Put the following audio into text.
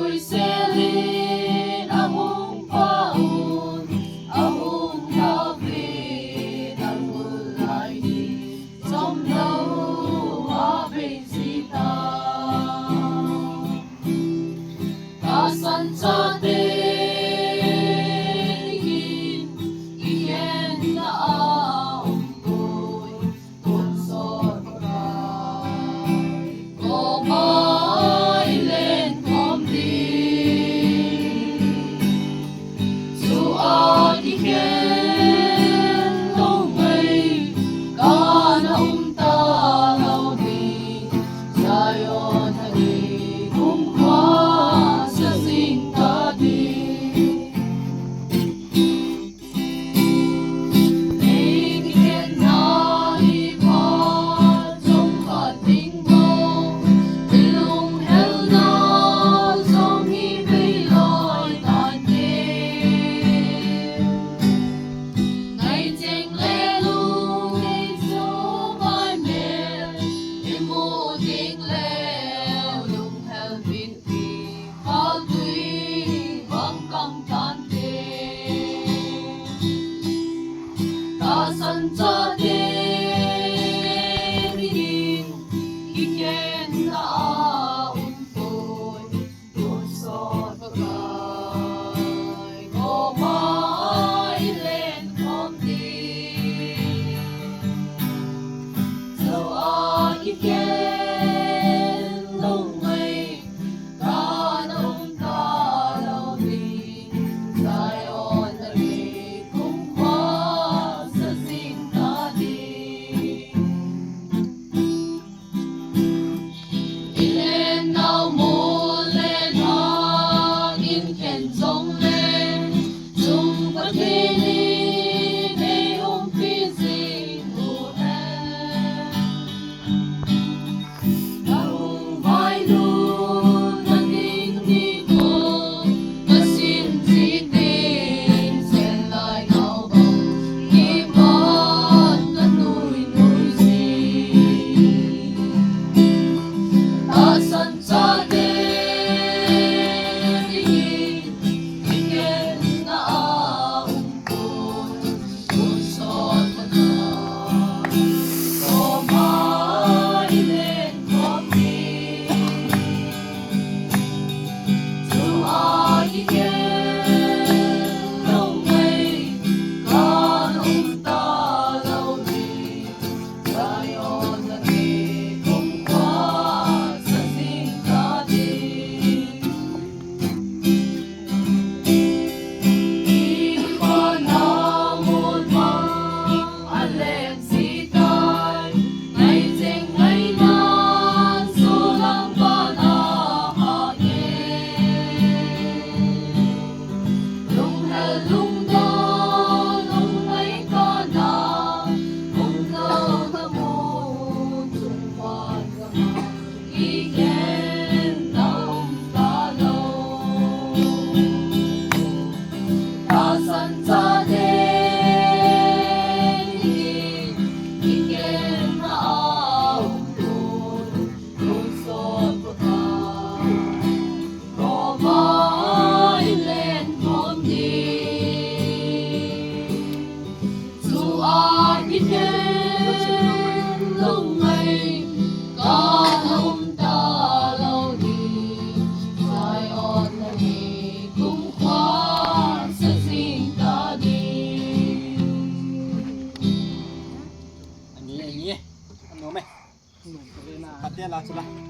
tôi sẽ lên ahong paun ahong na về đang mưa lại đi trong đâu hoa bên gì ta ta sẵn cho sẵn cho đến khi khen đã tôi xót cài có mãi lên con tim dẫu ai khi khen lâu ngày ta nông ta lâu đi dài on là đi cũng qua Patya lah sudah.